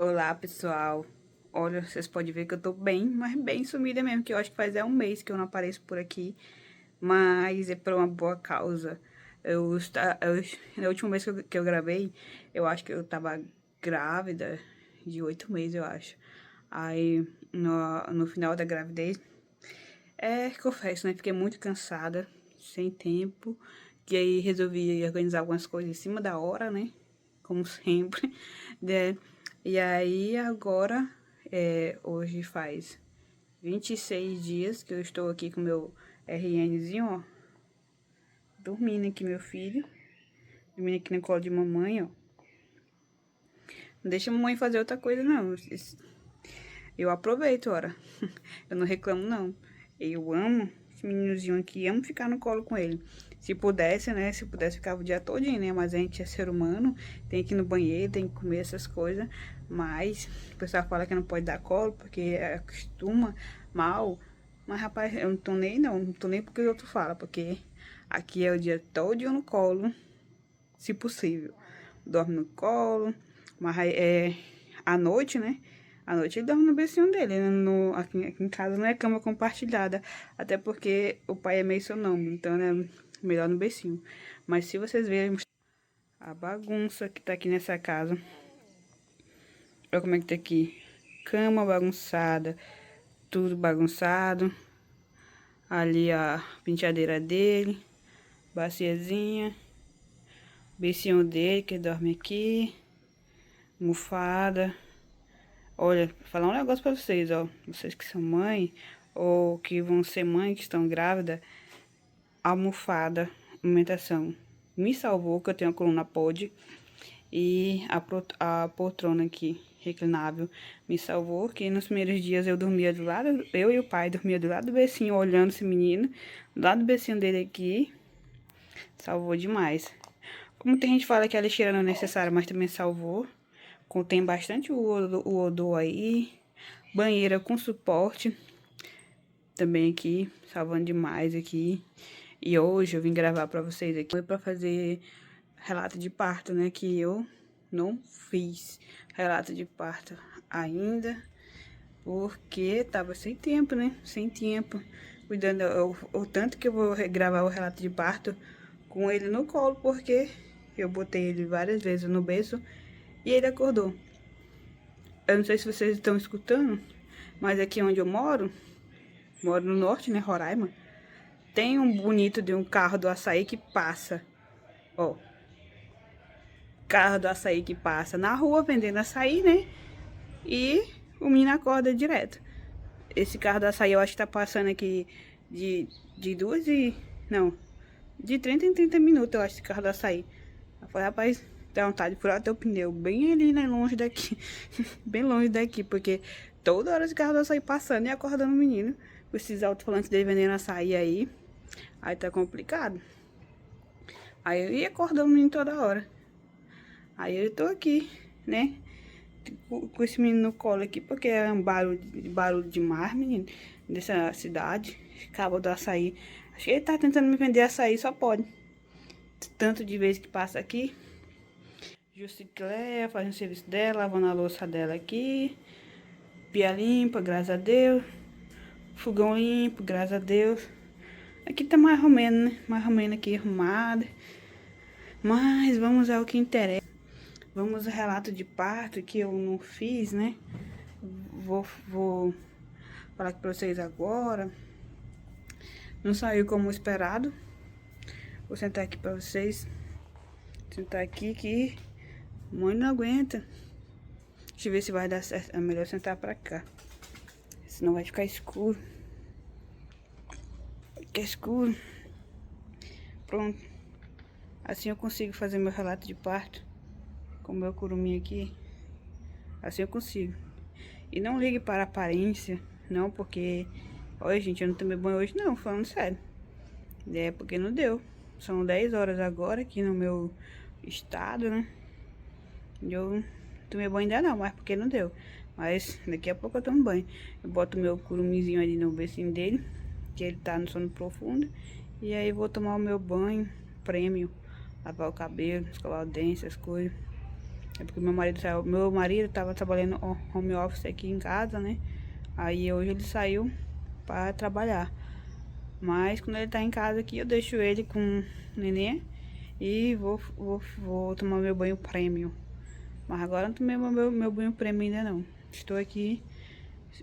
Olá, pessoal. Olha, vocês podem ver que eu tô bem, mas bem sumida mesmo, que eu acho que faz um mês que eu não apareço por aqui, mas é por uma boa causa. Na última vez que eu gravei, eu acho que eu tava grávida de 8 meses, eu acho. Aí, no final da gravidez, confesso, né, fiquei muito cansada, sem tempo, e aí resolvi organizar algumas coisas em cima da hora, né, como sempre, né? E aí agora, hoje faz 26 dias que eu estou aqui com meu RNzinho, ó, dormindo aqui, meu filho, dormindo aqui no colo de mamãe, ó. Não deixa a mamãe fazer outra coisa, não. Eu aproveito, ora. Eu não reclamo, não. Eu amo esse meninozinho aqui, amo ficar no colo com ele. Se pudesse, né? Se pudesse, ficava o dia todinho, né? Mas a gente é ser humano, tem que ir no banheiro, tem que comer essas coisas. Mas o pessoal fala que não pode dar colo porque acostuma mal. Mas, rapaz, eu não tô nem, não. Não tô nem porque os outros falam, porque aqui é o dia todinho no colo, se possível. Dorme no colo, mas à noite, né? À noite ele dorme no bercinho dele, né? Aqui em casa não é cama compartilhada, até porque o pai é meio sonâmbulo, então é melhor no bercinho. Mas se vocês verem a bagunça que tá aqui nessa casa, olha como é que tá aqui. Cama bagunçada, tudo bagunçado. Ali a penteadeira dele, baciazinha, bercinho dele que dorme aqui, almofada. Olha, vou falar um negócio pra vocês, ó. Vocês que são mãe, ou que vão ser mãe, que estão grávidas, almofada, amamentação. Me salvou, que eu tenho a coluna pod. E a poltrona aqui, reclinável, me salvou, que nos primeiros dias eu dormia do lado, eu e o pai dormia do lado do becinho, olhando esse menino, do lado do becinho dele aqui, salvou demais. Como tem gente que fala que a lixeira não é necessária, mas também salvou. Contém bastante o odor aí. Banheira com suporte. Também aqui, salvando demais aqui. E hoje eu vim gravar pra vocês aqui. Foi pra fazer relato de parto, né? Que eu não fiz relato de parto ainda. Porque tava sem tempo, né? Sem tempo. Cuidando, o tanto que eu vou gravar o relato de parto com ele no colo. Porque eu botei ele várias vezes no berço e ele acordou. Eu não sei se vocês estão escutando, mas aqui onde eu moro no norte, né, Roraima, tem um bonito de um carro do açaí que passa, ó, carro do açaí que passa na rua vendendo açaí, né, e o menino acorda direto. Esse carro do açaí eu acho que tá passando aqui de duas e, não, de 30 em 30 minutos eu acho esse carro do açaí. Eu falei, rapaz, dá vontade de furar teu pneu bem ali, né, longe daqui, bem longe daqui, porque toda hora esse carro do açaí passando e acordando o menino. Com esses alto-falantes dele vendendo açaí aí tá complicado. Aí eu ia acordando o menino toda hora. Aí eu tô aqui, né, com esse menino no colo aqui, porque é um barulho demais, menino, dessa cidade. Acaba do açaí. Acho que ele tá tentando me vender açaí, só pode. Tanto de vez que passa aqui. Justicléia, fazendo o serviço dela, lavando a louça dela aqui. Pia limpa, graças a Deus. Fogão limpo, graças a Deus. Aqui tá mais ou menos, né? Mais ou menos aqui arrumado. Mas vamos ao que interessa. Vamos ao relato de parto que eu não fiz, né? Vou falar aqui pra vocês agora. Não saiu como esperado. Vou sentar aqui pra vocês. Sentar aqui que mãe não aguenta. Deixa eu ver se vai dar certo. É melhor sentar pra cá. Senão vai ficar escuro. Fica escuro. Pronto. Assim eu consigo fazer meu relato de parto. Com o meu curumim aqui. Assim eu consigo. E não ligue para a aparência. Não, porque... Olha, gente, eu não tomei banho hoje não. Falando sério. É porque não deu. São 10 horas agora aqui no meu estado, né? Eu não tomei banho ainda não, mas porque não deu. Mas daqui a pouco eu tomo banho. Eu boto meu curumizinho ali no becinho dele, que ele tá no sono profundo. E aí vou tomar o meu banho, prêmio, lavar o cabelo, escovar o dente, essas coisas. É porque meu marido tava trabalhando home office aqui em casa, né? Aí hoje ele saiu para trabalhar. Mas quando ele tá em casa aqui, eu deixo ele com o neném e vou tomar meu banho prêmio. Mas agora não tomei meu banho prêmio ainda não. Estou aqui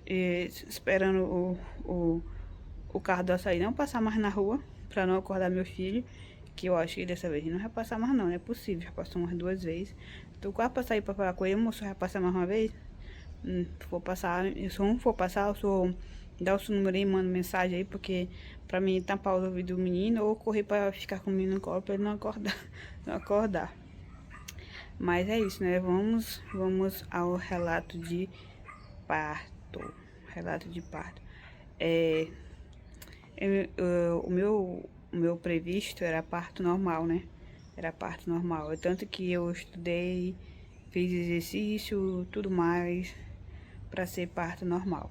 esperando o carro do açaí não passar mais na rua, pra não acordar meu filho. Que eu acho que dessa vez não vai passar mais não é possível. Já passou umas 2 vezes. Tô quase pra sair pra falar com ele, moço, vai passar mais uma vez? Se for passar, se não for passar, eu sou... Dá o seu número aí, manda mensagem aí, porque pra mim tampar os ouvidos do menino ou correr pra ficar com o menino no colo pra ele não acordar. Não acordar. Mas é isso, né? Vamos ao relato de parto. Relato de parto. O meu previsto era parto normal, né? Era parto normal. É tanto que eu estudei, fiz exercício, tudo mais, pra ser parto normal.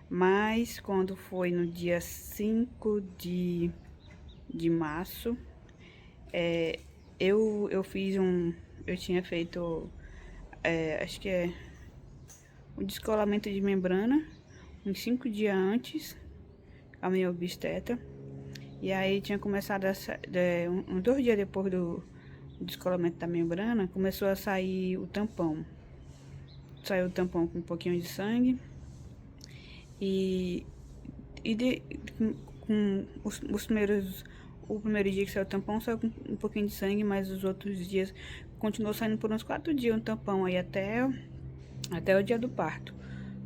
Mas quando foi no dia 5 de março, eu fiz eu tinha feito, acho que é um descolamento de membrana, uns 5 dias antes, a minha obstetra. E aí tinha começado uns 2 dias depois do descolamento da membrana, começou a sair o tampão. Saiu o tampão com um pouquinho de sangue. E com o primeiro dia que saiu o tampão, saiu com um pouquinho de sangue, mas os outros dias continuou saindo por uns 4 dias um tampão aí até o dia do parto.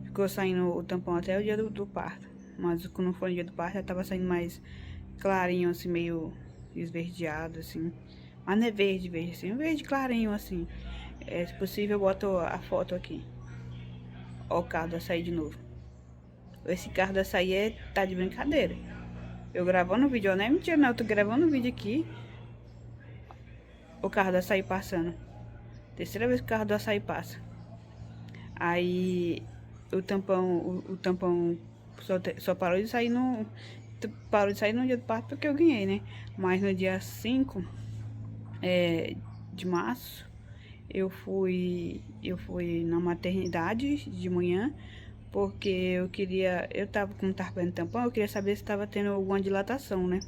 Ficou saindo o tampão até o dia do parto. Mas quando foi o dia do parto, já tava saindo mais clarinho, assim, meio esverdeado, assim. Mas não é verde, assim, verde clarinho, assim. Se possível, eu boto a foto aqui. Ó o carro da açaí de novo. Esse carro da açaí tá de brincadeira. Eu gravando o vídeo, não é mentira não, eu tô gravando o vídeo aqui. O carro da açaí passando. Terceira vez que o carro do açaí passa. Aí o tampão só parou de sair no dia do parto porque eu ganhei, né? Mas no dia 5 de março eu fui na maternidade de manhã, porque como tava fazendo tampão, eu queria saber se tava tendo alguma dilatação, né?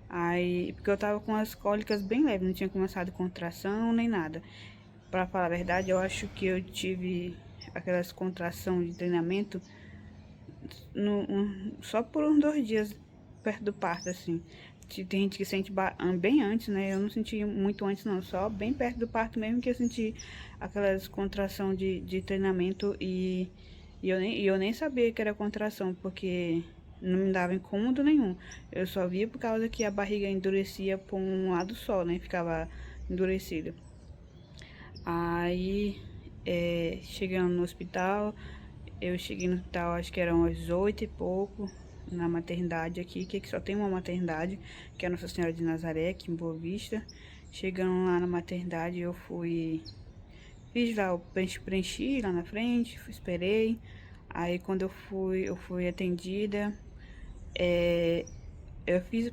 Aí, porque eu tava com as cólicas bem leves, não tinha começado contração nem nada. Pra falar a verdade, eu acho que eu tive aquelas contrações de treinamento só por uns 2 dias perto do parto, assim. Tem gente que sente bem antes, né? Eu não senti muito antes, não. Só bem perto do parto mesmo que eu senti aquelas contrações de treinamento e eu nem sabia que era contração, porque não me dava incômodo nenhum. Eu só via por causa que a barriga endurecia por um lado só, né? Ficava endurecida. Aí, chegando no hospital, eu cheguei no hospital, acho que eram às 8 e pouco, na maternidade aqui, que só tem uma maternidade, que é a Nossa Senhora de Nazaré, aqui em Boa Vista. Chegando lá na maternidade, fiz lá, preenchi lá na frente, esperei. Aí quando eu fui atendida,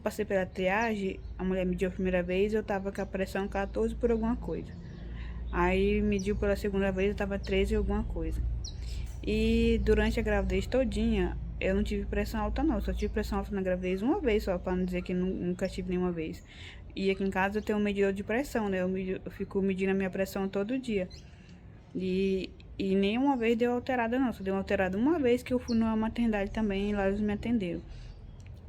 passei pela triagem, a mulher mediu a primeira vez, eu tava com a pressão 14 por alguma coisa. Aí mediu pela segunda vez, eu tava 13 alguma coisa. E durante a gravidez todinha, eu não tive pressão alta não, só tive pressão alta na gravidez uma vez só, pra não dizer que nunca tive nenhuma vez. E aqui em casa eu tenho um medidor de pressão, né, eu fico medindo a minha pressão todo dia. E nenhuma vez deu alterada não, só deu alterada uma vez que eu fui numa maternidade também e lá eles me atenderam.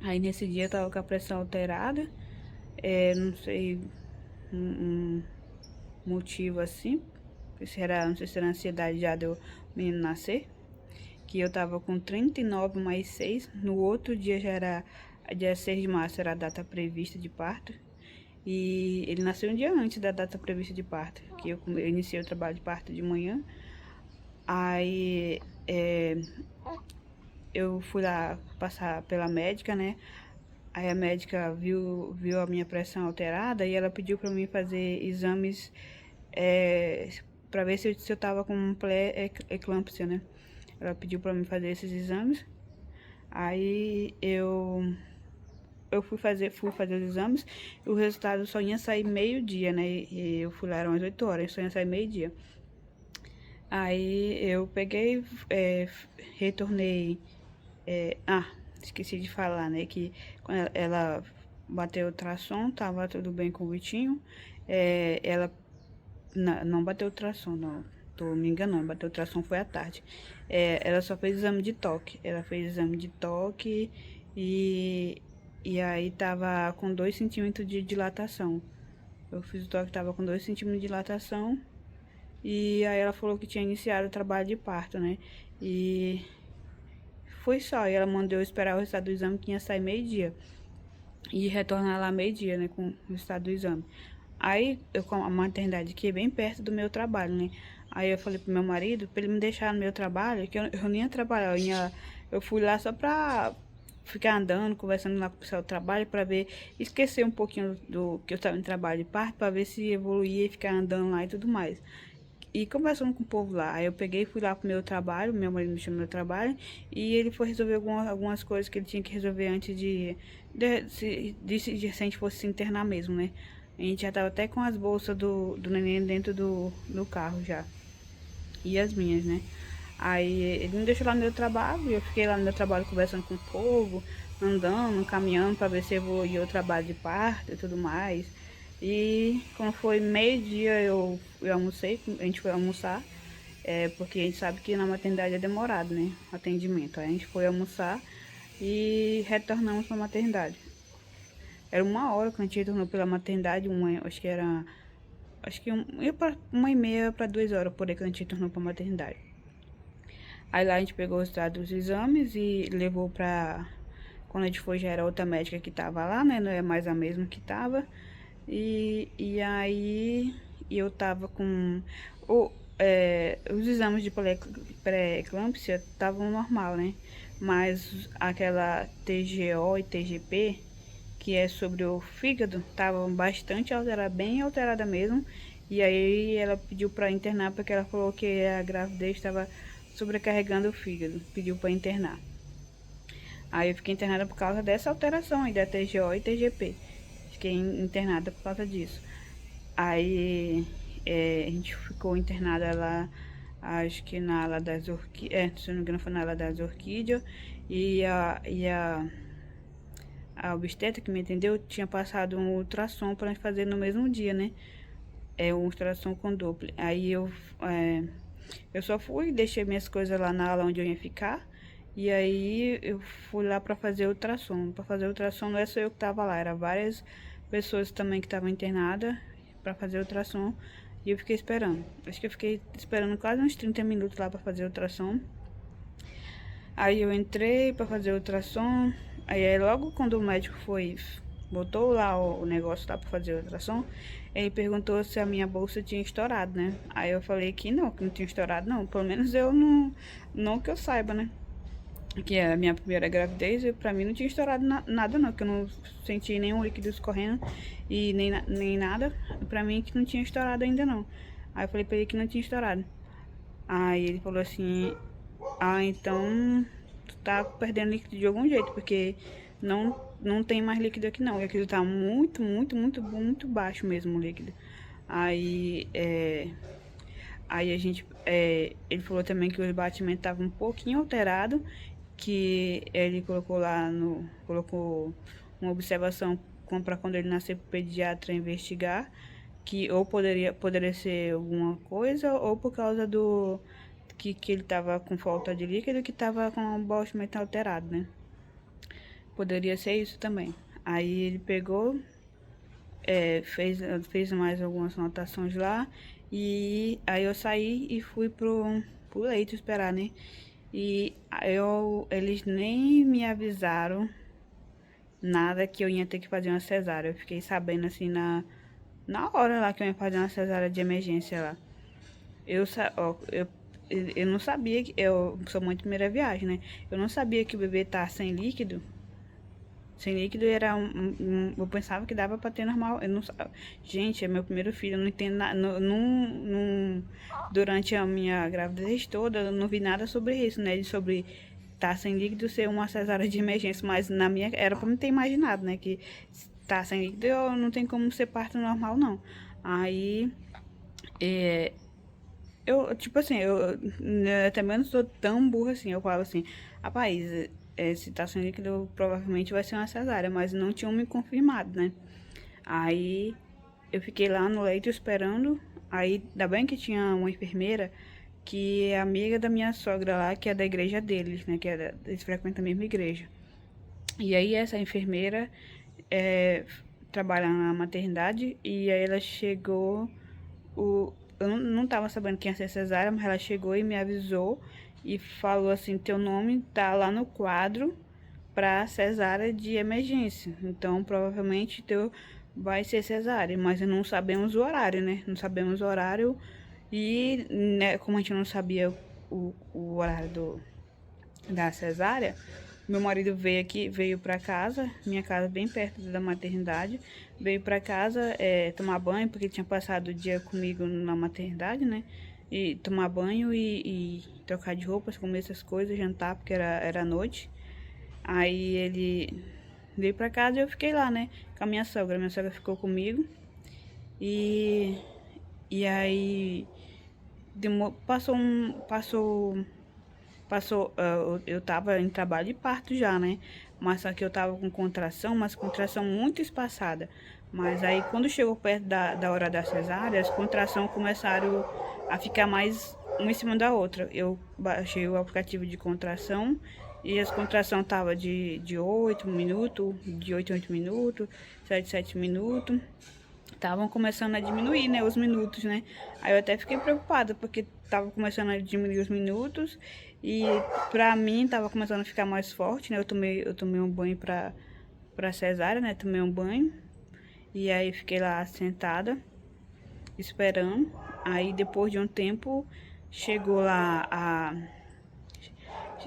Aí nesse dia eu tava com a pressão alterada, não sei um motivo assim, não sei se era ansiedade já do menino nascer, que eu tava com 39 mais 6, no outro dia já era dia 6 de março, era a data prevista de parto, e ele nasceu um dia antes da data prevista de parto, que eu iniciei o trabalho de parto de manhã. Aí eu fui lá passar pela médica, né? Aí a médica viu a minha pressão alterada e ela pediu pra mim fazer exames pra ver se eu tava com pré-eclâmpsia, né? Ela pediu pra mim fazer esses exames. Aí eu eu fui fazer os exames e o resultado só ia sair meio-dia, né? E eu fui lá, eram as 8 horas, só ia sair meio-dia. Aí eu peguei, retornei. Esqueci de falar, né? Que quando ela bateu o ultrassom, tava tudo bem com o Vitinho. Ela não bateu ultrassom, não. Tô me enganando, bateu ultrassom foi à tarde. Ela só fez exame de toque. Ela fez exame de toque e aí tava com 2 centímetros de dilatação. Eu fiz o toque, tava com 2 centímetros de dilatação. E aí ela falou que tinha iniciado o trabalho de parto, né? E foi só. E ela mandou eu esperar o resultado do exame que ia sair meio-dia. E retornar lá meio-dia, né? Com o resultado do exame. Aí, com a maternidade aqui é bem perto do meu trabalho, né? Aí eu falei pro meu marido, pra ele me deixar no meu trabalho, que eu nem ia trabalhar, eu fui lá só pra ficar andando, conversando lá com o pessoal do trabalho, pra ver, esquecer um pouquinho do que eu estava em trabalho de parto, pra ver se evoluía e ficar andando lá e tudo mais. E conversando com o povo lá, aí eu peguei e fui lá pro meu trabalho, meu marido me chamou no meu trabalho, e ele foi resolver algumas coisas que ele tinha que resolver antes de se a gente fosse se internar mesmo, né? A gente já tava até com as bolsas do neném dentro do carro já. E as minhas, né? Aí ele me deixou lá no meu trabalho, e eu fiquei lá no meu trabalho conversando com o povo, andando, caminhando para ver se evoluía o trabalho de parto e tudo mais. E quando foi meio-dia eu almocei, a gente foi almoçar, porque a gente sabe que na maternidade é demorado, né? O atendimento. Aí a gente foi almoçar e retornamos para a maternidade. Era 1 hora que a gente retornou pela maternidade, ia para 1h30 para 2 horas por aí que a gente retornou para a maternidade. Aí lá a gente pegou o resultado dos exames e levou pra... Quando a gente foi já era outra médica que tava lá, né? Não é mais a mesma que tava. E aí eu tava com... os exames de pré-eclâmpsia estavam normal, né? Mas aquela TGO e TGP, que é sobre o fígado, tava bastante alterada, bem alterada mesmo. E aí ela pediu pra internar porque ela falou que a gravidez estava sobrecarregando o fígado, pediu para internar. Aí eu fiquei internada por causa dessa alteração aí da TGO e TGP. Fiquei internada por causa disso. Aí a gente ficou internada lá, acho que na ala das orquídeas, se não me engano foi na ala das orquídeas. A obstetra que me entendeu tinha passado um ultrassom para fazer no mesmo dia, né? Um ultrassom com Doppler. Aí eu só fui, deixei minhas coisas lá na ala onde eu ia ficar. E aí eu fui lá pra fazer ultrassom. Pra fazer ultrassom não é só eu que tava lá, era várias pessoas também que estavam internadas pra fazer ultrassom. E eu fiquei esperando. Acho que eu fiquei esperando quase uns 30 minutos lá pra fazer ultrassom. Aí eu entrei pra fazer ultrassom. Aí logo quando o médico botou lá o negócio lá pra fazer a ultrassom, ele perguntou se a minha bolsa tinha estourado, né? Aí eu falei que não tinha estourado não, pelo menos eu não que eu saiba, né? Que é a minha primeira gravidez, e pra mim não tinha estourado nada não, que eu não senti nenhum líquido escorrendo e nem nada, pra mim que não tinha estourado ainda não. Aí eu falei pra ele que não tinha estourado. Aí ele falou assim, então tu tá perdendo líquido de algum jeito, porque não tem mais líquido aqui não. E aquilo tá muito, muito, muito, muito baixo mesmo o líquido. Aí a gente, ele falou também que o batimento tava um pouquinho alterado, que ele colocou uma observação para quando ele nascer pro pediatra investigar, que ou poderia ser alguma coisa, ou por causa que ele tava com falta de líquido, que tava com o batimento alterado, né? Poderia ser isso também. Aí ele pegou, fez mais algumas anotações lá, e aí eu saí e fui pro leito esperar, né? E eles nem me avisaram nada que eu ia ter que fazer uma cesárea. Eu fiquei sabendo assim na hora lá que eu ia fazer uma cesárea de emergência lá. Eu não sabia que... Eu sou mãe de primeira viagem, né? Eu não sabia que o bebê tá sem líquido. Sem líquido era eu pensava que dava pra ter normal. Eu não, gente, é meu primeiro filho, eu não entendo nada. Durante a minha gravidez toda, eu não vi nada sobre isso, né? Sobre tá sem líquido ser uma cesárea de emergência, mas na minha era pra não ter imaginado, né, que tá sem líquido não tem como ser parto normal, não. Aí, eu, tipo assim, também não sou tão burra assim, eu falava assim, rapaz, se tá sem líquido, provavelmente vai ser uma cesárea, mas não tinham me confirmado, né. Aí, eu fiquei lá no leito esperando, aí, ainda bem que tinha uma enfermeira, que é amiga da minha sogra lá, que é da igreja deles, né, eles frequentam a mesma igreja. E aí essa enfermeira trabalha na maternidade e aí ela chegou, eu não tava sabendo quem ia ser cesárea, mas ela chegou e me avisou e falou assim, teu nome tá lá no quadro pra cesárea de emergência, então provavelmente teu vai ser cesárea, mas não sabemos o horário, né? Não sabemos o horário e, né, como a gente não sabia o horário da cesárea, meu marido veio pra casa, minha casa bem perto da maternidade, veio pra casa tomar banho, porque ele tinha passado o dia comigo na maternidade, né? E tomar banho e trocar de roupas, comer essas coisas, jantar, porque era noite. Aí ele veio pra casa e eu fiquei lá, né? Com a minha sogra. Minha sogra ficou comigo. E, e aí passou, eu tava em trabalho de parto já, né? Mas só que eu tava com contração, mas contração muito espaçada. Mas aí quando chegou perto da hora da cesárea, as contrações começaram a ficar mais uma em cima da outra. Eu baixei o aplicativo de contração e as contrações estavam de 8 minutos, de 8 em 8 minutos, 7 em 7 minutos. Estavam começando a diminuir, né, os minutos, né? Aí eu até fiquei preocupada, porque tava começando a diminuir os minutos e pra mim tava começando a ficar mais forte, né? Eu tomei um banho pra cesárea, né? Tomei um banho e aí fiquei lá sentada, esperando. Aí depois de um tempo chegou lá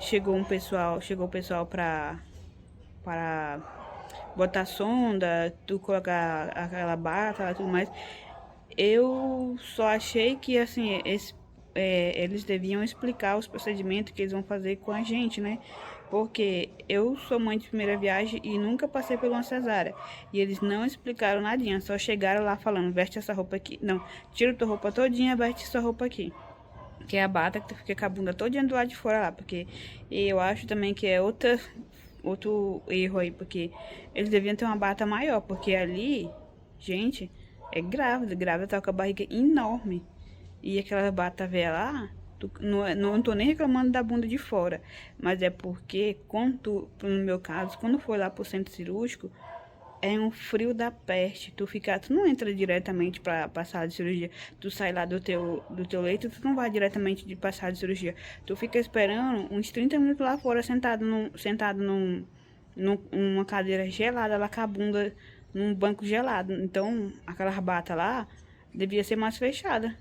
chegou o pessoal para botar sonda, tu colocar aquela bata e tudo mais. Eu só achei que, assim, eles deviam explicar os procedimentos que eles vão fazer com a gente, né? Porque eu sou mãe de primeira viagem e nunca passei por uma cesárea. E eles não explicaram nadinha, só chegaram lá falando, veste essa roupa aqui. Não, tira tua roupa todinha, veste sua roupa aqui. Que é a bata que tu fica com a bunda todinha do lado de fora lá. Porque eu acho também que é outro erro aí, porque eles deviam ter uma bata maior, porque ali, gente, é grávida tá com a barriga enorme. E aquela bata velha lá, não tô nem reclamando da bunda de fora, mas é porque, no meu caso, quando foi lá pro centro cirúrgico, é um frio da peste. Tu não entra diretamente pra sala de cirurgia. Tu sai lá do teu leito, tu não vai diretamente pra sala de cirurgia. Tu fica esperando uns 30 minutos lá fora, sentado numa cadeira gelada, lá com a bunda num banco gelado. Então, aquela bata lá devia ser mais fechada.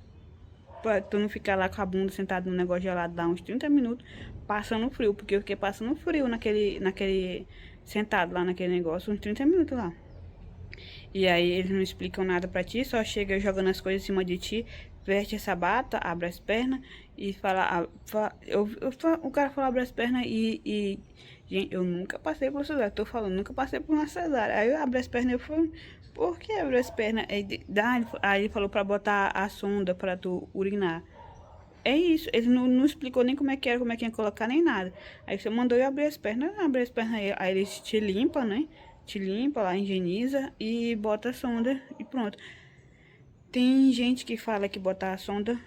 Pra tu não ficar lá com a bunda sentado num negócio gelado, dá uns 30 minutos, passando frio. Porque eu fiquei passando frio sentado lá naquele negócio, uns 30 minutos lá. E aí eles não explicam nada pra ti, só chega jogando as coisas em cima de ti, veste essa bata, abre as pernas e fala. O cara fala abre as pernas gente, eu nunca passei por cesárea, tô falando, nunca passei por uma cesárea. Aí eu abro as pernas e eu falo, por que abre as pernas? Aí ele falou pra botar a sonda pra tu urinar. É isso, ele não explicou nem como é que era, como é que ia colocar, nem nada. Aí você mandou eu abrir as pernas aí eles te limpam, né? Te limpa lá, higieniza e bota a sonda e pronto. Tem gente que fala que botar a sonda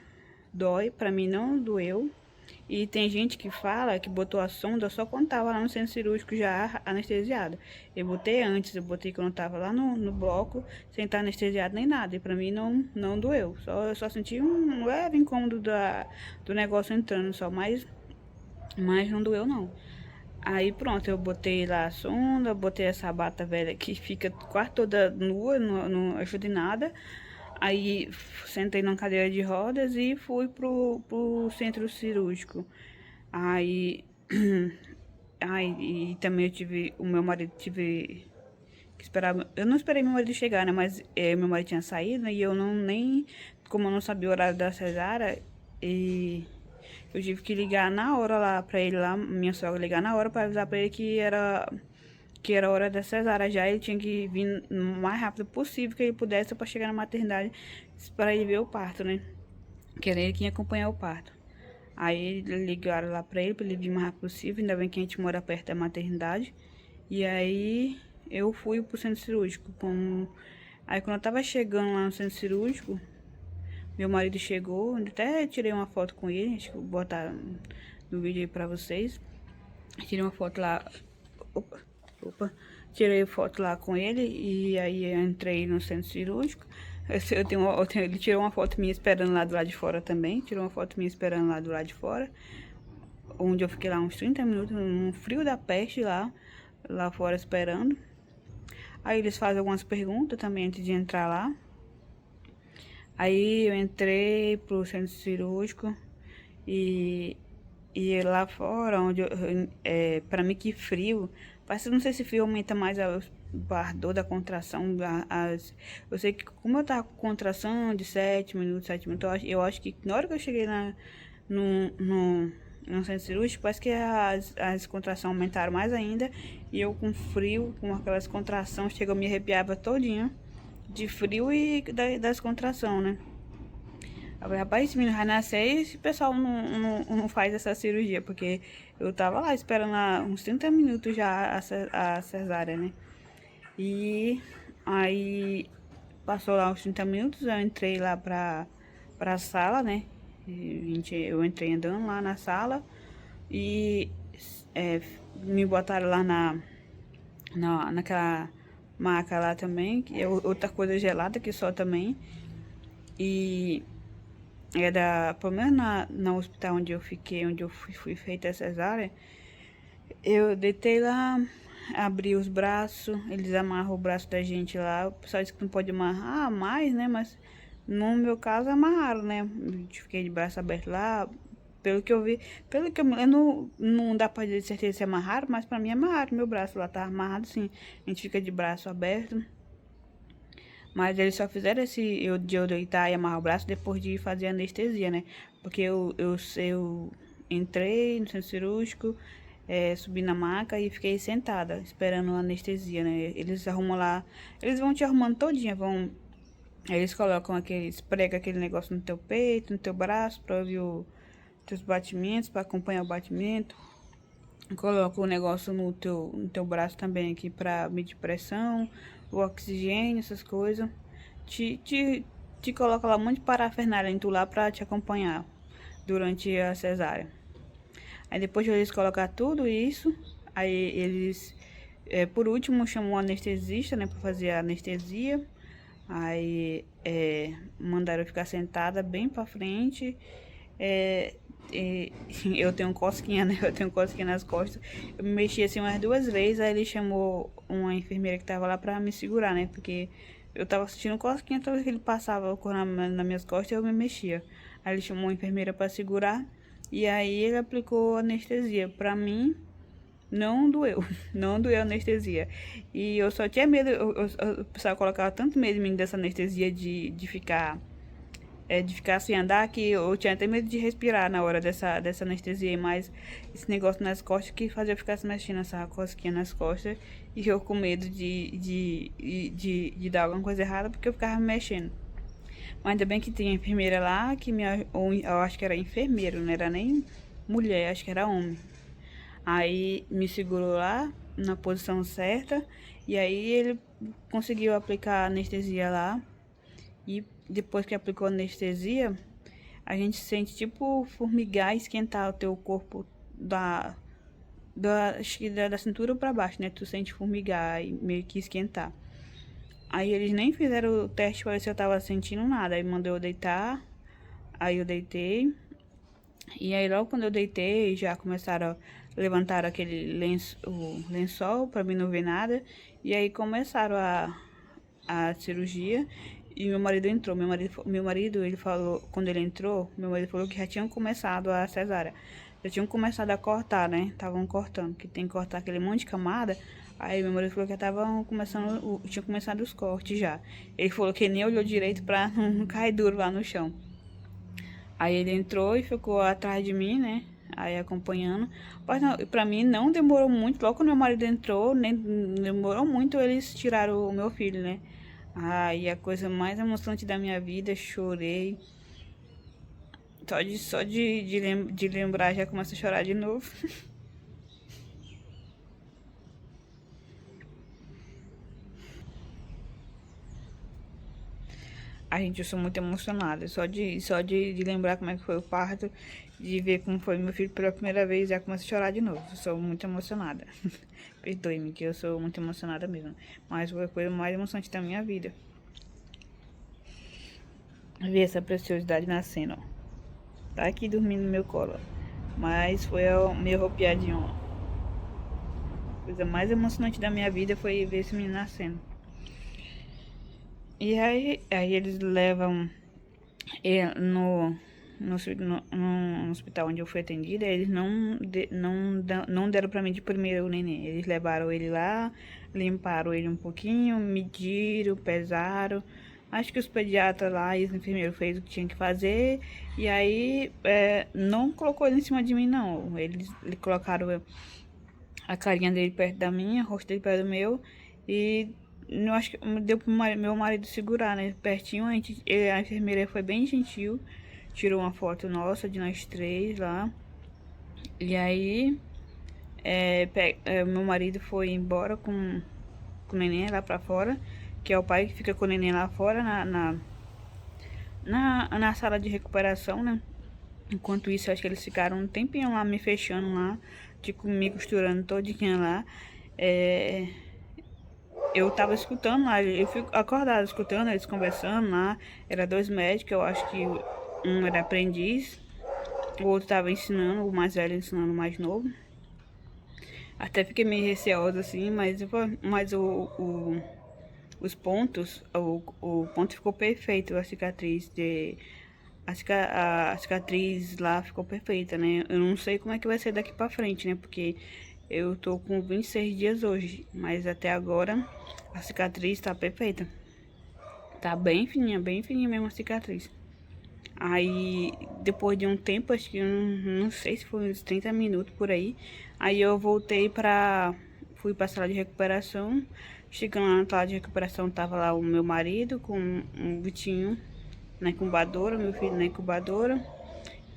dói, pra mim não doeu. E tem gente que fala que botou a sonda só quando tava lá no centro cirúrgico já anestesiada. Eu botei antes, eu botei quando tava lá no bloco, sem estar anestesiado nem nada. E pra mim não doeu. Eu só senti um leve incômodo do negócio entrando só, mas não doeu não. Aí pronto, eu botei lá a sonda, botei essa bata velha que fica quase toda nua, não ajuda em nada. Aí sentei numa cadeira de rodas e fui pro centro cirúrgico. Aí, aí e também o meu marido tive que esperar. Eu não esperei meu marido chegar, né? Mas meu marido tinha saído, né, e eu como eu não sabia o horário da cesárea, e eu tive que ligar na hora lá pra ele lá, minha sogra ligar na hora pra avisar pra ele que era hora da cesárea já, ele tinha que vir o mais rápido possível que ele pudesse pra chegar na maternidade para ele ver o parto, né? Que era ele que ia acompanhar o parto. Aí ligaram lá pra ele vir o mais rápido possível, ainda bem que a gente mora perto da maternidade. E aí eu fui pro centro cirúrgico. Aí quando eu tava chegando lá no centro cirúrgico, meu marido chegou, até tirei uma foto com ele, acho que vou botar no vídeo aí pra vocês. Tirei uma foto lá, tirei foto lá com ele e aí eu entrei no centro cirúrgico. Ele tirou uma foto minha esperando lá do lado de fora também, tirou uma foto minha esperando lá do lado de fora, onde eu fiquei lá uns 30 minutos, no frio da peste lá fora esperando. Aí eles fazem algumas perguntas também antes de entrar lá. Aí eu entrei pro centro cirúrgico e lá fora, onde pra mim que frio, parece, não sei se frio aumenta mais o ardor da contração, eu sei que como eu tava com contração de 7 minutos, eu acho que na hora que eu cheguei no centro cirúrgico, parece que as contrações aumentaram mais ainda, e eu com frio, com aquelas contrações, chegou, me arrepiava todinho, de frio e das contrações, né? Eu falei, rapaz, esse menino vai nascer e esse pessoal não faz essa cirurgia, porque eu tava lá esperando uns 30 minutos já a cesárea, né? E aí passou lá uns 30 minutos, eu entrei lá pra sala, né? Eu entrei andando lá na sala e me botaram lá naquela maca lá também, que é outra coisa gelada que só também. E pelo menos na hospital onde eu fiquei, onde eu fui feita a cesárea, eu deitei lá, abri os braços, eles amarram o braço da gente lá. O pessoal disse que não pode amarrar mais, né? Mas no meu caso amarraram, né? Eu fiquei de braço aberto lá. Pelo que eu vi, pelo que eu me lembro, não dá pra dizer de certeza se amarraram, mas pra mim amarraram meu braço lá, tá amarrado sim. A gente fica de braço aberto. Mas eles só fizeram de eu deitar e amarrar o braço depois de fazer anestesia, né? Porque eu entrei no centro cirúrgico, subi na maca e fiquei sentada, esperando a anestesia, né? Eles arrumam lá, eles vão te arrumando todinha, eles colocam pregam aquele negócio no teu peito, no teu braço, pra ouvir os teus batimentos, pra acompanhar o batimento. Coloca o negócio no teu braço também aqui pra medir pressão, o oxigênio, essas coisas. Te coloca lá um monte de parafernália em tu lá pra te acompanhar durante a cesárea. Aí depois de eles colocar tudo isso, aí eles, por último, chamam o anestesista, né, pra fazer a anestesia. Aí mandaram eu ficar sentada bem pra frente. Eu tenho cosquinha, né? Eu tenho cosquinha nas costas. Eu me mexi assim umas 2 vezes, aí ele chamou uma enfermeira que tava lá pra me segurar, né? Porque eu tava sentindo cosquinha, toda vez que ele passava o corpo nas minhas costas, eu me mexia. Aí ele chamou uma enfermeira pra segurar, e aí ele aplicou anestesia. Pra mim, não doeu, não doeu a anestesia. E eu só tinha medo, o pessoal colocava tanto medo em mim dessa anestesia de ficar sem andar, que eu tinha até medo de respirar na hora dessa anestesia, mas esse negócio nas costas que fazia eu ficar se mexendo, essa cosquinha nas costas, e eu com medo de dar alguma coisa errada, porque eu ficava me mexendo. Mas ainda bem que tinha enfermeira lá, eu acho que era enfermeiro, não era nem mulher, acho que era homem. Aí me segurou lá, na posição certa, e aí ele conseguiu aplicar anestesia lá, e depois que aplicou anestesia, a gente sente tipo formigar e esquentar o teu corpo acho que da cintura pra baixo, né? Tu sente formigar e meio que esquentar. Aí eles nem fizeram o teste pra ver se eu tava sentindo nada. Aí mandou eu deitar, aí eu deitei. E aí logo quando eu deitei, já começaram a levantar aquele lençol pra mim não ver nada. E aí começaram a cirurgia. E meu marido entrou. Meu marido, ele falou, quando ele entrou, meu marido falou que já tinham começado a cesárea. Já tinham começado a cortar, né? Estavam cortando, que tem que cortar aquele monte de camada. Aí meu marido falou que já estavam tinha começado os cortes já. Ele falou que nem olhou direito pra não cair duro lá no chão. Aí ele entrou e ficou atrás de mim, né? Aí acompanhando. Mas não, pra mim não demorou muito. Logo quando meu marido entrou, nem demorou muito eles tiraram o meu filho, né? Aí a coisa mais emocionante da minha vida, chorei. De lembrar já começo a chorar de novo. A gente, eu sou muito emocionada. De lembrar como é que foi o parto, de ver como foi meu filho pela primeira vez, já começo a chorar de novo. Eu sou muito emocionada. Perdoe-me, que eu sou muito emocionada mesmo. Mas foi a coisa mais emocionante da minha vida. Ver essa preciosidade nascendo, ó. Tá aqui dormindo no meu colo, ó. Mas foi ó, meio arrepiadinho, ó. A coisa mais emocionante da minha vida foi ver esse menino nascendo. E aí eles levam ele no hospital onde eu fui atendida, eles não deram pra mim de primeiro o neném. Eles levaram ele lá, limparam ele um pouquinho, mediram, pesaram. Acho que os pediatras lá e os enfermeiros fez o que tinha que fazer. E aí não colocou ele em cima de mim, não. Eles colocaram a carinha dele perto da minha, o rosto dele perto do meu. E eu acho que deu pro meu marido segurar, né? Pertinho, a enfermeira foi bem gentil. Tirou uma foto nossa de nós três lá. E aí, meu marido foi embora com o neném lá pra fora. Que é o pai que fica com o neném lá fora na sala de recuperação, né? Enquanto isso, acho que eles ficaram um tempinho lá me fechando lá, tipo, me costurando todinha lá. É, eu tava escutando lá, eu fico acordada escutando eles conversando lá. Era dois médicos, eu acho que um era aprendiz, o outro tava ensinando, o mais velho ensinando o mais novo. Até fiquei meio receosa assim, mas os pontos, o ponto ficou perfeito, a cicatriz a cicatriz lá ficou perfeita, né? Eu não sei como é que vai ser daqui pra frente, né? Porque eu tô com 26 dias hoje, mas até agora a cicatriz tá perfeita. Tá bem fininha mesmo a cicatriz. Aí, depois de um tempo, acho que não sei se foi uns 30 minutos por aí. Aí eu voltei fui pra sala de recuperação. Chegando lá na sala de recuperação, tava lá o meu marido com um Vitinho na incubadora, meu filho na incubadora.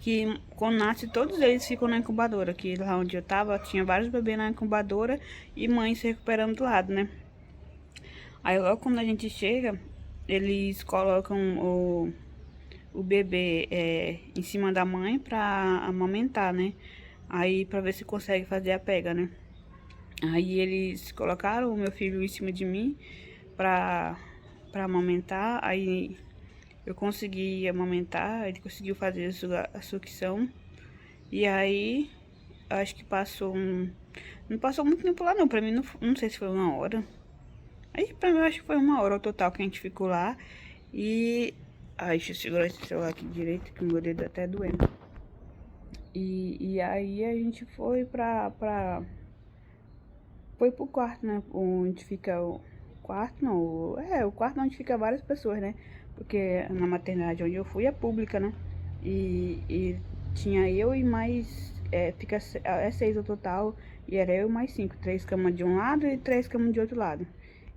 Que quando nasce, todos eles ficam na incubadora. Que lá onde eu tava, tinha vários bebês na incubadora e mãe se recuperando do lado, né? Aí logo quando a gente chega, eles colocam o bebê em cima da mãe pra amamentar, né? Aí pra ver se consegue fazer a pega, né? Aí eles colocaram o meu filho em cima de mim pra, pra amamentar. Aí eu consegui amamentar, ele conseguiu fazer a sucção. E aí, acho que passou não passou muito tempo lá não, pra mim não sei se foi uma hora. Aí pra mim eu acho que foi uma hora o total que a gente ficou lá. E... Ai, deixa eu segurar esse celular aqui direito, que o meu dedo até doendo. E aí a gente foi pro quarto, né? Onde fica o quarto, não. O quarto onde fica várias pessoas, né? Porque na maternidade onde eu fui é pública, né? E tinha eu e mais. É seis o total. E era eu e mais cinco. Três camas de um lado e três camas de outro lado.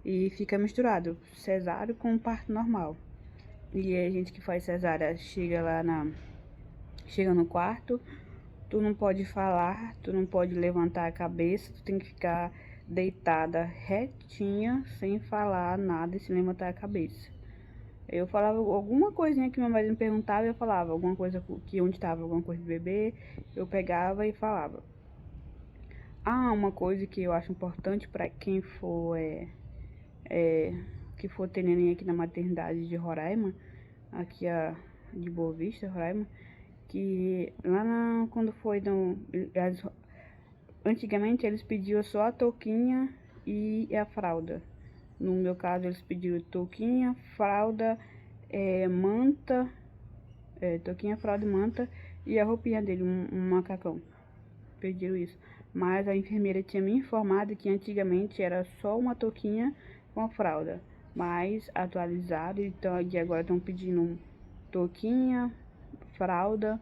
E fica misturado. Cesárea com parto normal. E a gente que faz cesárea chega lá Chega no quarto. Tu não pode falar, tu não pode levantar a cabeça, tu tem que ficar deitada retinha, sem falar nada e sem levantar a cabeça. Eu falava alguma coisinha que meu marido me perguntava, eu falava alguma coisa que onde estava alguma coisa de bebê, eu pegava e falava. Ah, uma coisa que eu acho importante para quem for é, que for ter neném aqui na maternidade de Roraima, aqui de Boa Vista, Roraima, que quando foi antigamente eles pediam só a touquinha e a fralda. No meu caso eles pediram touquinha, fralda, manta, touquinha, fralda e manta e a roupinha dele, um macacão. Pediram isso. Mas a enfermeira tinha me informado que antigamente era só uma touquinha com a fralda. Mas atualizado, então e agora estão pedindo touquinha, fralda,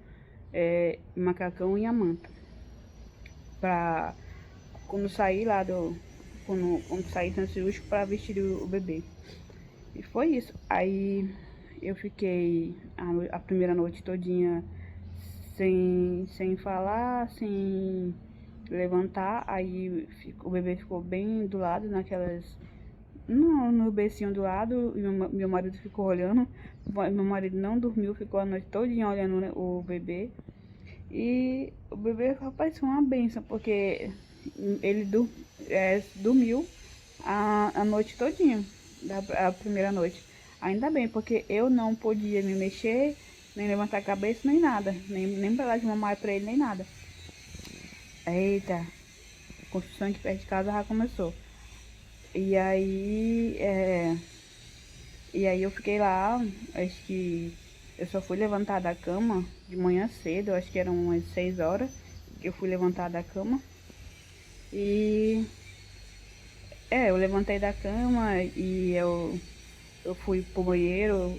macacão e a manta. Pra quando sair lá quando sair do cirúrgico pra vestir o bebê. E foi isso. Aí eu fiquei a primeira noite todinha sem falar, sem levantar. Aí o bebê ficou bem do lado, no becinho do lado, e meu marido ficou olhando. Meu marido não dormiu, ficou a noite todinha olhando, né, o bebê. E o bebê parecia uma benção, porque ele dormiu a noite todinha, a primeira noite. Ainda bem, porque eu não podia me mexer, nem levantar a cabeça, nem nada. Nem pra lá de mamar pra ele, nem nada. Eita, a construção aqui perto de casa já começou. E aí, eu fiquei lá, acho que eu só fui levantar da cama de manhã cedo, acho que eram umas 6 horas que eu fui levantar da cama. E eu levantei da cama e eu fui pro banheiro.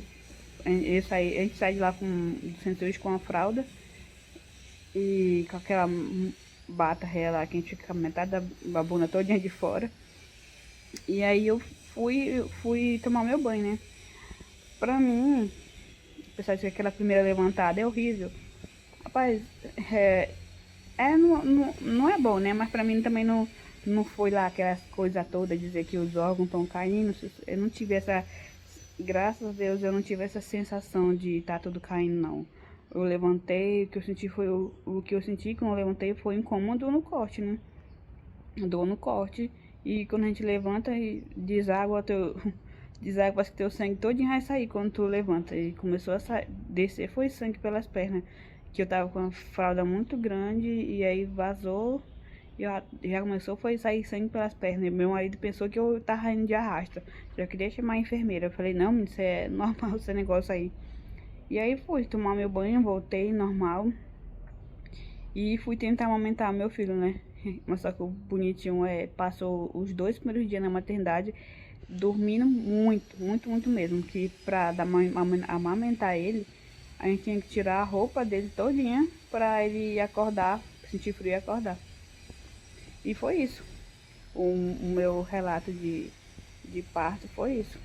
A gente sai de lá do centro com a fralda e com aquela bata ré lá que a gente fica com a metade da babona todinha de fora. E aí eu fui tomar meu banho, né? Pra mim, apesar de que aquela primeira levantada é horrível, rapaz, não é bom, né? Mas pra mim também não foi lá aquelas coisas todas, dizer que os órgãos estão caindo. Eu não tive graças a Deus, eu não tive essa sensação de tá tudo caindo, não. Eu levantei, o que eu senti foi, o que eu senti quando eu levantei foi incômodo no corte, né? Dor no corte. E quando a gente levanta e deságua deságua, parece que teu sangue todinho vai sair quando tu levanta. E começou a descer, foi sangue pelas pernas. Que eu tava com uma fralda muito grande e aí vazou. E já começou a sair sangue pelas pernas. Meu marido pensou que eu tava indo de arrasta. Já queria chamar a enfermeira. Eu falei, não, isso é normal esse negócio aí. E aí fui tomar meu banho, voltei normal. E fui tentar amamentar meu filho, né? Mas só que o bonitinho passou os 2 primeiros dias na maternidade dormindo muito mesmo. Que pra amamentar ele, a gente tinha que tirar a roupa dele todinha pra ele acordar, sentir frio e acordar. E foi isso. O meu relato de parto foi isso.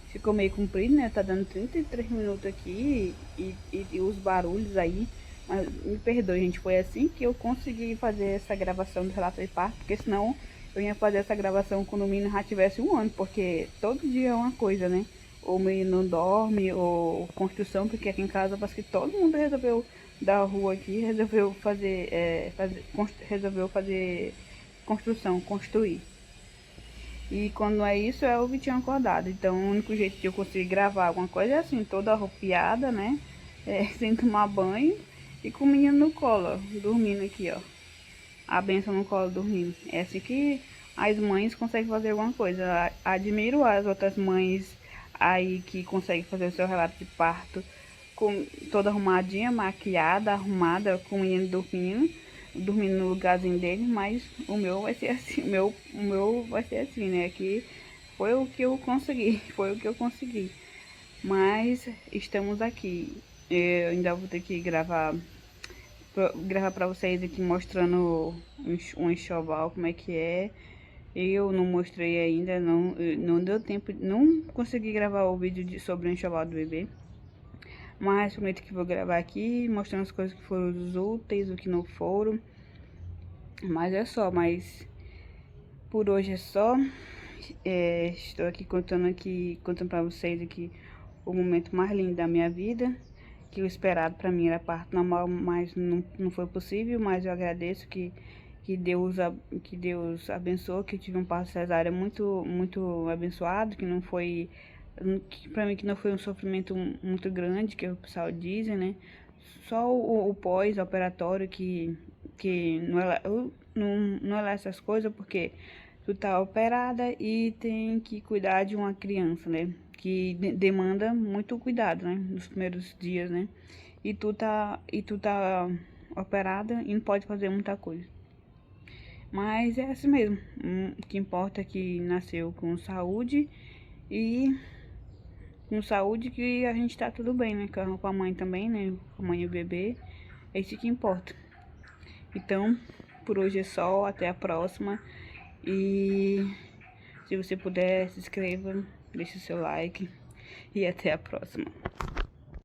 Ficou meio comprido, né? Tá dando 33 minutos aqui e os barulhos aí. Mas me perdoe, gente. Foi assim que eu consegui fazer essa gravação do relato de parto, porque senão eu ia fazer essa gravação quando o menino já tivesse 1 ano, porque todo dia é uma coisa, né? Ou o menino não dorme, ou construção, porque aqui em casa parece que todo mundo resolveu da rua aqui, resolveu fazer construção, construir. E quando é isso, é o Vitinho acordado. Então, o único jeito de eu conseguir gravar alguma coisa é assim, toda arropiada, né? Sem tomar banho e com o menino no colo, ó, dormindo aqui, ó. A benção no colo, dormindo. É assim que as mães conseguem fazer alguma coisa. Admiro as outras mães aí que conseguem fazer o seu relato de parto com toda arrumadinha, maquiada, arrumada, com o menino dormindo no lugarzinho dele, mas o meu vai ser assim, o meu vai ser assim, né? Que foi o que eu consegui, foi o que eu consegui. Mas estamos aqui. Eu ainda vou ter que gravar pra vocês aqui mostrando um enxoval, como é que é. Eu não mostrei ainda, não deu tempo, não consegui gravar o vídeo sobre o enxoval do bebê. Mas prometo que vou gravar aqui, mostrando as coisas que foram úteis, o que não foram. Mas é só, mas por hoje é só. Estou aqui contando pra vocês aqui o momento mais lindo da minha vida. Que o esperado pra mim era parto normal, mas não foi possível. Mas eu agradeço que Deus abençoou, que eu tive um parto cesárea muito abençoado, que não foi... Pra mim que não foi um sofrimento muito grande, que o pessoal dizem, né? Só o pós-operatório que não é lá essas coisas, porque tu tá operada e tem que cuidar de uma criança, né? Que demanda muito cuidado, né? Nos primeiros dias, né? E tu tá operada e não pode fazer muita coisa. Mas é assim mesmo. O que importa é que nasceu com saúde e com saúde, que a gente tá tudo bem, né? Com a mãe também, né? Com a mãe e o bebê. É isso que importa. Então, por hoje é só. Até a próxima. E se você puder, se inscreva, deixe o seu like. E até a próxima.